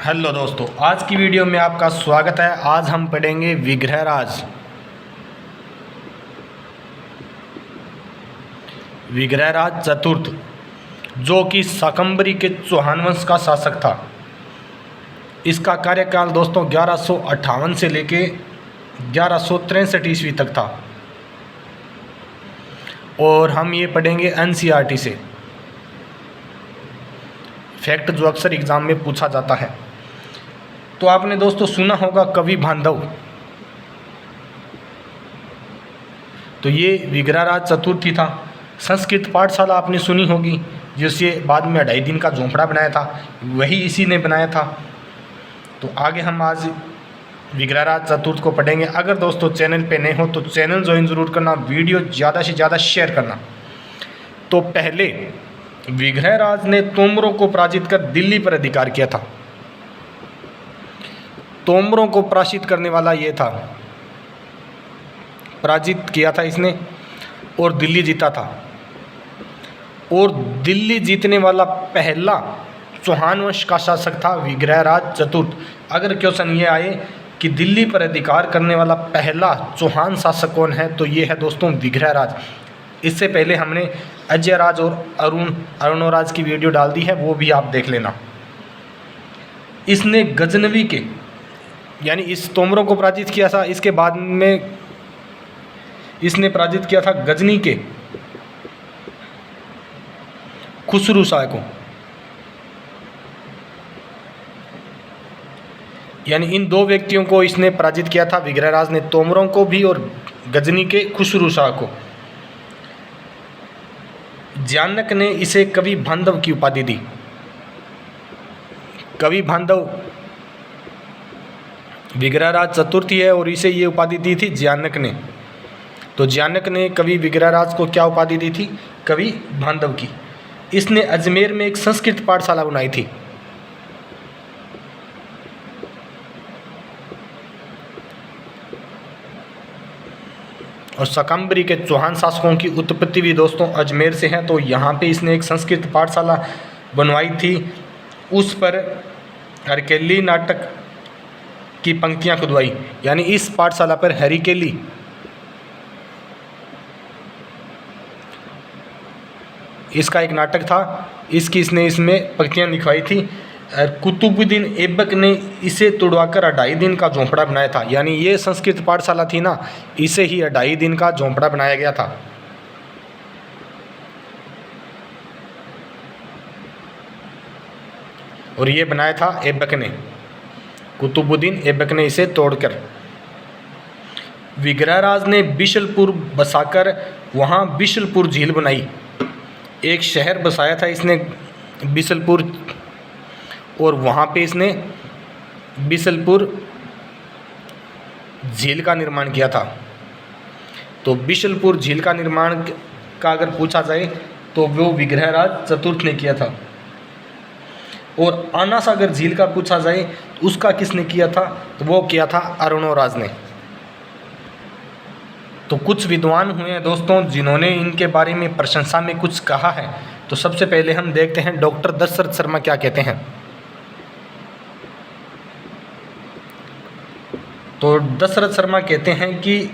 Hello दोस्तों, आज की वीडियो में आपका स्वागत है। आज हम पढ़ेंगे विग्रहराज। विग्रहराज चतुर्थ, जो कि शाकंभरी के चौहान वंश का शासक था। इसका कार्यकाल दोस्तों 1158 से लेके 1163 ईस्वी तक था और हम ये पढ़ेंगे एनसीईआरटी से। फैक्ट जो अक्सर एग्जाम में पूछा जाता है। तो आपने दोस्तों सुना होगा कवि बांधव। तो ये विग्रहराज चतुर्थी था। संस्कृत पाठशाला आपने सुनी होगी, जिसे बाद में 2.5 दिन का झोंपड़ा बनाया था, वही इसी ने बनाया था। तो आगे हम आज विग्रहराज चतुर्थ को पढ़ेंगे। अगर दोस्तों चैनल पे नए हो तो चैनल ज्वाइन ज़रूर करना, वीडियो ज़्यादा से ज़्यादा शेयर करना। तो पहले विग्रहराज ने तोमरों को पराजित कर दिल्ली पर अधिकार किया था। तोमरों को पराजित करने वाला ये था, पराजित किया था इसने और दिल्ली जीता था। और दिल्ली जीतने वाला पहला चौहान वंश का शासक था विग्रहराज चतुर्थ। अगर क्वेश्चन ये आए कि दिल्ली पर अधिकार करने वाला पहला चौहान शासक कौन है, तो ये है दोस्तों विग्रहराज। इससे पहले हमने अजयराज और अरुणोराज की वीडियो डाल दी है, वो भी आप देख लेना। इसने गजनवी के यानी इस तोमरों को पराजित किया था। इसके बाद में इसने पराजित किया था गजनी के खुसरू शाह को। यानी इन दो व्यक्तियों को इसने पराजित किया था। विग्रहराज ने तोमरों को भी और गजनी के खुसरू शाह को। जानक ने इसे कवि बांधव की उपाधि दी। कवि बांधव विग्रहराज चतुर्थी है और इसे ये उपाधि दी थी जानक ने। तो जानक ने कवि विग्रहराज को क्या उपाधि दी थी? कवि बांधव की। इसने अजमेर में एक संस्कृत पाठशाला बनाई थी। और शाकंभरी के चौहान शासकों की उत्पत्ति भी दोस्तों अजमेर से है। तो यहाँ पे इसने एक संस्कृत पाठशाला बनवाई थी। उस पर हरकेली नाटक की पंक्तियाँ खुदवाई। यानी इस पाठशाला पर हरिकेली इसका एक नाटक था, इसने इसमें पंक्तियाँ लिखवाई थी। कुतुबुद्दीन ऐबक ने इसे तुड़वाकर 2.5 दिन का झोंपड़ा बनाया था। यानी ये संस्कृत पाठशाला थी ना, इसे ही 2.5 दिन का झोंपड़ा बनाया गया था। और ये बनाया था ऐबक ने, कुतुबुद्दीन ऐबक ने इसे तोड़कर। विग्रहराज ने बिशलपुर बसाकर वहाँ बिशलपुर झील बनाई। एक शहर बसाया था इसने बिशलपुर, और वहाँ पे इसने बिशलपुर झील का निर्माण किया था। तो बिशलपुर झील का निर्माण का अगर पूछा जाए तो वो विग्रहराज चतुर्थ ने किया था। और आना सागर झील का पूछा जाए तो उसका किसने किया था? तो वो किया था अरुणोराज ने। तो कुछ विद्वान हुए हैं दोस्तों जिन्होंने इनके बारे में प्रशंसा में कुछ कहा है। तो सबसे पहले हम देखते हैं डॉक्टर दशरथ शर्मा क्या कहते हैं। तो दशरथ शर्मा कहते हैं कि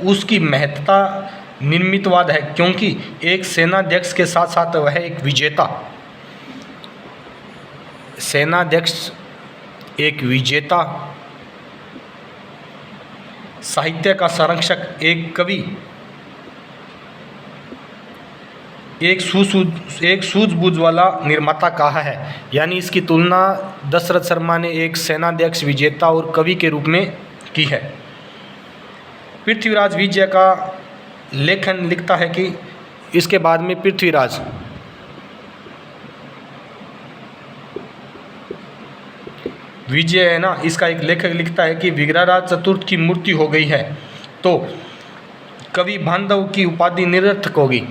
उसकी महत्ता निर्मितवाद है, क्योंकि एक सेनाध्यक्ष के साथ साथ वह एक विजेता, सेनाध्यक्ष एक विजेता, साहित्य का संरक्षक, एक कवि, एक सूझबूझ वाला निर्माता कहा है। यानी इसकी तुलना दशरथ शर्मा ने एक सेनाध्यक्ष, विजेता और कवि के रूप में की है। पृथ्वीराज विजय का लेखन लिखता है कि इसके बाद में पृथ्वीराज विजय है ना, इसका एक लेखक लिखता है कि विग्रहराज चतुर्थ की मूर्ति हो गई है तो कवि बांधव की उपाधि निरर्थक होगी।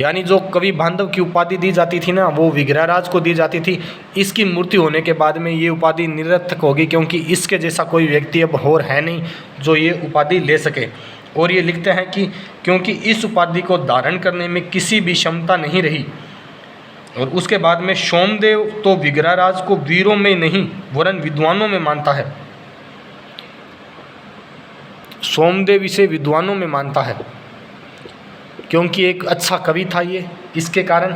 यानी जो कवि बांधव की उपाधि दी जाती थी ना, वो विग्रहराज को दी जाती थी। इसकी मूर्ति होने के बाद में ये उपाधि निरर्थक होगी, क्योंकि इसके जैसा कोई व्यक्ति अब और है नहीं जो ये उपाधि ले सके। और ये लिखते हैं कि क्योंकि इस उपाधि को धारण करने में किसी भी क्षमता नहीं रही, और उसके बाद में सोमदेव तो विग्रहराज को वीरों में नहीं वरन विद्वानों में मानता है। सोमदेव इसे विद्वानों में मानता है क्योंकि एक अच्छा कवि था ये, इसके कारण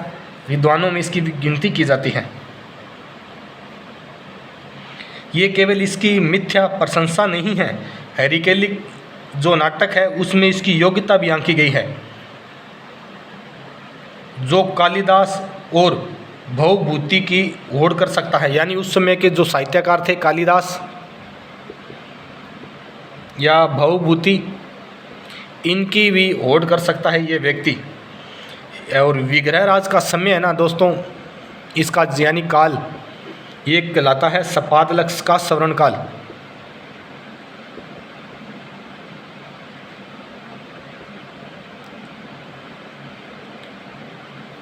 विद्वानों में इसकी गिनती की जाती है। ये केवल इसकी मिथ्या प्रशंसा नहीं है, हैरीकेली जो नाटक है उसमें इसकी योग्यता भी आंकी गई है। जो कालिदास और भवभूति की होड़ कर सकता है, यानी उस समय के जो साहित्यकार थे कालिदास या भवभूति, इनकी भी होड़ कर सकता है ये व्यक्ति। और विग्रहराज का समय है ना दोस्तों, इसका यानी काल, ये कहलाता है सपादलक्ष का सवर्ण काल।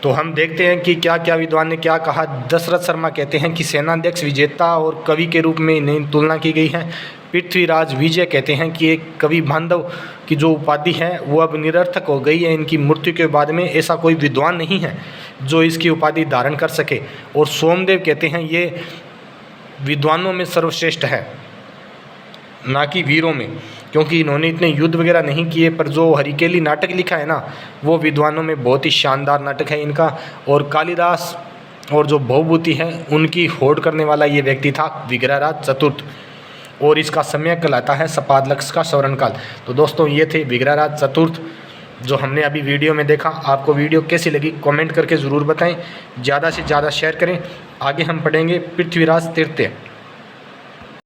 तो हम देखते हैं कि क्या क्या विद्वान ने क्या कहा। दशरथ शर्मा कहते हैं कि सेनाध्यक्ष विजेता और कवि के रूप में इन्हें तुलना की गई है। पृथ्वीराज विजय कहते हैं कि एक कवि बांधव की जो उपाधि है वो अब निरर्थक हो गई है, इनकी मृत्यु के बाद में ऐसा कोई विद्वान नहीं है जो इसकी उपाधि धारण कर सके। और सोमदेव कहते हैं ये विद्वानों में सर्वश्रेष्ठ है, ना कि वीरों में, क्योंकि इन्होंने इतने युद्ध वगैरह नहीं किए, पर जो हरिकेली नाटक लिखा है ना वो विद्वानों में बहुत ही शानदार नाटक है इनका। और कालिदास और जो भवभूति है उनकी होड़ करने वाला ये व्यक्ति था विग्रहराज चतुर्थ, और इसका समय कहलाता है सपादलक्ष का सवर्ण काल। तो दोस्तों ये थे विग्रहराज चतुर्थ जो हमने अभी वीडियो में देखा। आपको वीडियो कैसी लगी कमेंट करके ज़रूर बताएं, ज़्यादा से ज़्यादा शेयर करें। आगे हम पढ़ेंगे पृथ्वीराज तृतीय।